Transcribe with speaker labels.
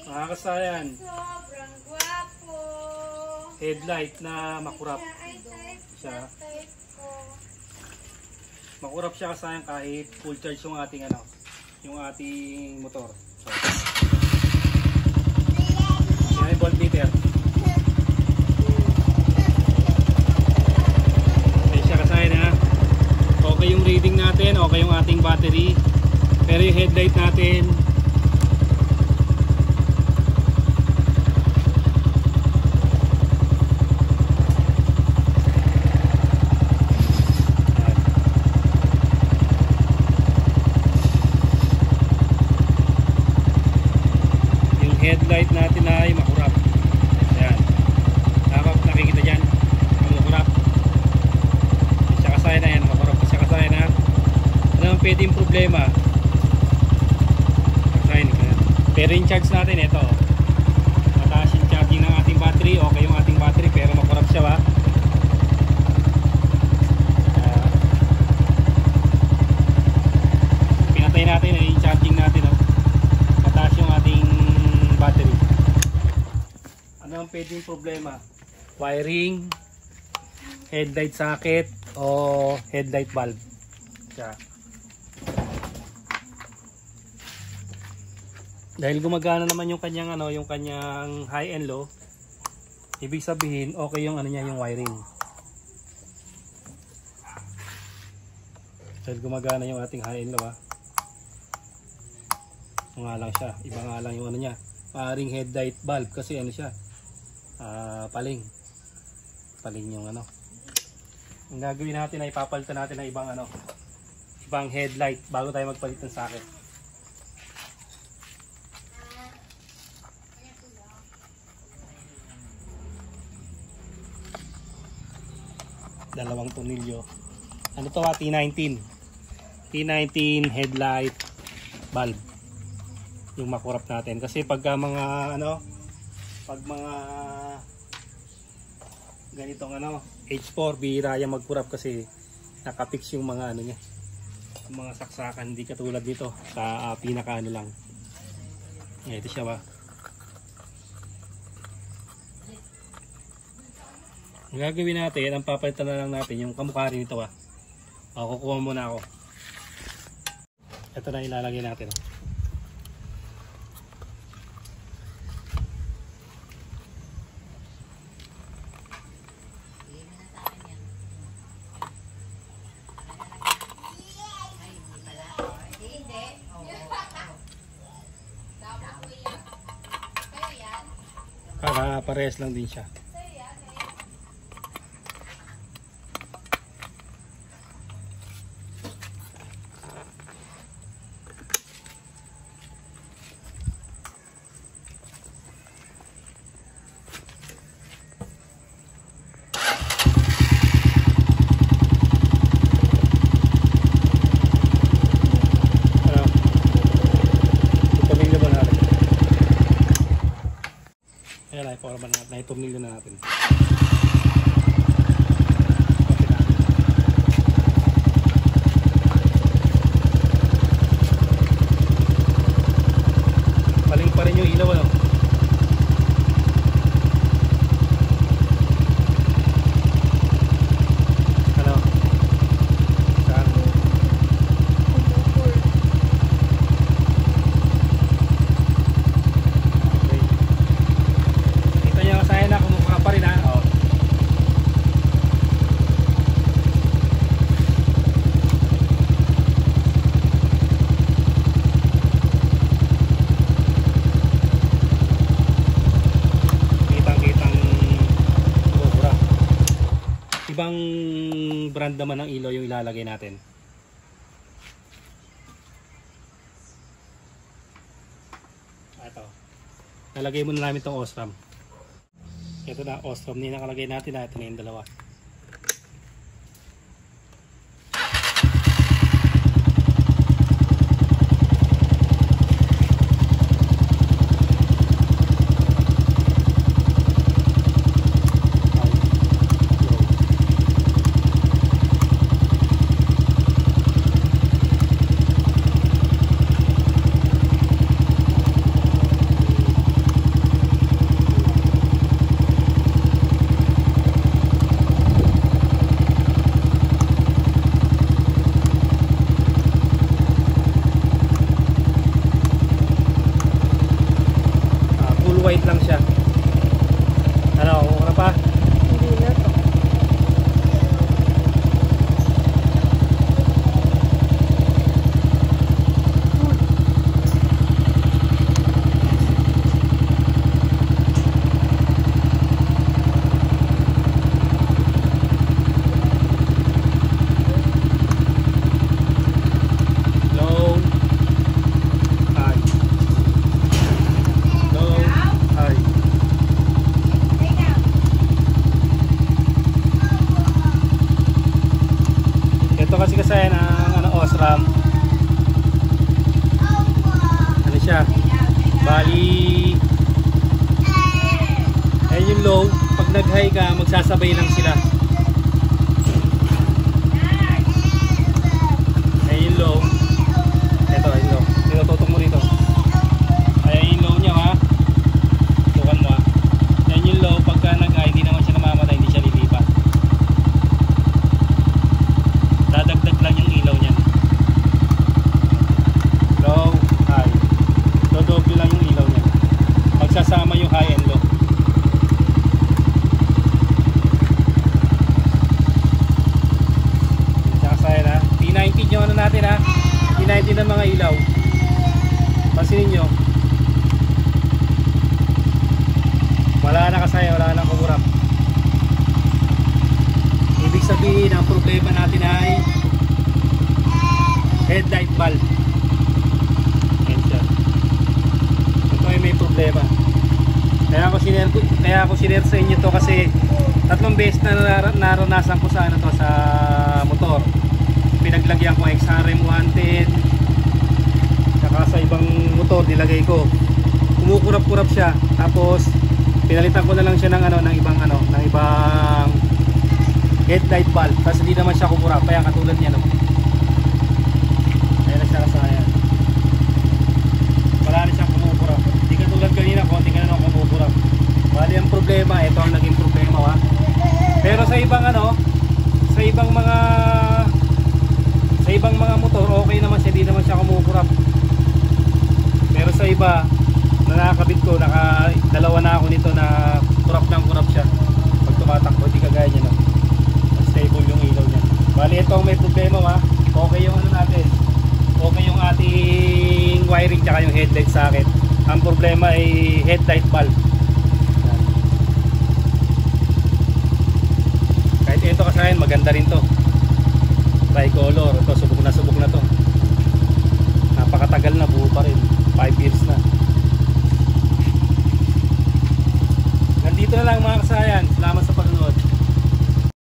Speaker 1: Mga kasayan,
Speaker 2: Sobrang gwapo.
Speaker 1: headlight na makurap siya. Makurap siya kasayan kahit full charge yung ating yung ating motor. So, yan yung voltmeter. Okay siya kasayan ha. Okay yung reading natin, okay yung ating battery. Pero yung headlight natin, headlight natin ay makurap. Ayan. Nakikita dyan. Makurap. Siya kasaya na yan. Makurap. Siya kasaya na. Ano ang pwedeng problema? Kasaya na. Pero yung charge natin ito. Mataas yung charging ng ating battery. Okay yung ating battery pero makurap siya ba? Pinatay natin yung charging natin. Mataas yung ating battery. Ano ang pwedeng problema? Wiring, headlight socket, o headlight valve. Siya. Dahil gumagana naman yung kanyang yung kanyang high and low, ibig sabihin okay yung niya, yung wiring. Dahil gumagana yung ating high and low nga lang siya, iba nga lang yung niya. Paring headlight valve kasi siya paling yung ang gagawin natin ay papalitan natin ng ibang headlight bago tayo magpalit ng socket. Dalawang tornilyo. Ano to T19 headlight valve yung makurap natin kasi pagka mga pag mga ganitong H4 bihira yung magkurap kasi nakapix yung mga niya, yung mga saksakan, hindi katulad dito sa pinaka lang. Ito siya ba. Ang gagawin natin, ang papalitan na lang natin yung kamukha rin ito kukuha muna ako. Ito na ilalagay natin. Para parehas lang din siya. Ayan, i-forma natin. Na-tornilyo na natin. Paling pa rin yung ilaw ibang brand naman ng ilaw yung ilalagay natin. Ito. Nalagay muna namin itong Osram. Ito na, Osram na nakalagay natin. Ito na yung dalawa. white lang siya. Ano, ano pa?
Speaker 2: Hindi na to.
Speaker 1: Low, high. Low, high. Ito kasi ang ano, Osram. Ano siya? Bali, ayun yung low. Pag nag-high ka, magsasabay lang sila. Ayun yung low. Ito, ayun low. Tinututok mo rito. Ayun yung low niya, ha. Tukan mo, ha. Ayun yung low. Pagka nag-high, hindi naman siya namamatay, hindi siya lilipat. Dadagdag lang yung ilaw niyan. Low, high. Dodoble lang yung ilaw niyan. Magsasama yung high and low. Sasaya na. P90 yung ano natin, ha. P90 ng mga ilaw. Pansinin nyo. Wala na kasaya, wala na kumurap. Ibig sabihin, ang problema natin ay headlight bulb. Yan siya. Ito ay may problema. Kaya ako sinare sa inyo to kasi tatlong beses na naranasan ko sa ano to, sa motor. Pinaglagyan ko XRM 110. Saka sa ibang motor nilagay ko. Kumukurap-kurap siya. Tapos pinalitan ko na lang siya ng ano, ng ibang headlight bulb kasi hindi naman siya kumurap. Kaya katulad niya, no. Ayan na siya kasaya. Wala na siyang kumukurap. Hindi katulad kanina, konti ka na nang kumukurap. Bali ang problema, ito ang naging problema, ha. Pero sa ibang ano, sa ibang mga motor, okay naman siya, hindi naman siya kumukurap. Pero sa iba na nakakabit ko, dalawa na ako nito na kurap ng kurap siya. Pag tumatakbo, hindi kagaya niya, no. Stable yung ilaw niya. Bali ito ang may problema, ha. Okay yung ano natin, okay yung ating wiring tsaka yung headlight sa akin. Ang problema ay headlight bulb. Yan. Kahit ito kasi maganda rin to, tricolor. Ito subok na to.